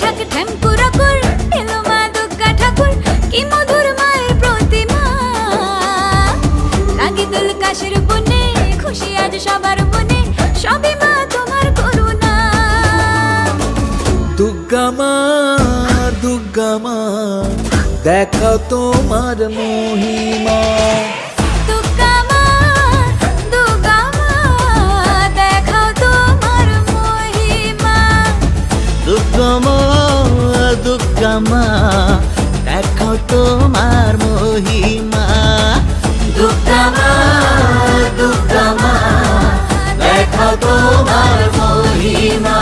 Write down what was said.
ঠাক ঠেমপুরা কুর এলো মা দুর্গা ঠাকুর কি মধুর মায়ের প্রতিমা লাগে দুল কাশের বনে খুশি আজ সবার মনে সবই মা তোমার করুণা দুর্গা মা দেখাও তোমার মহিমা দুর্গা মা দেখাও তোমার মহিমা দুর্গা মা দেখাও তোমার মহিমা দুর্গা মা দেখাও তোমার মহিমা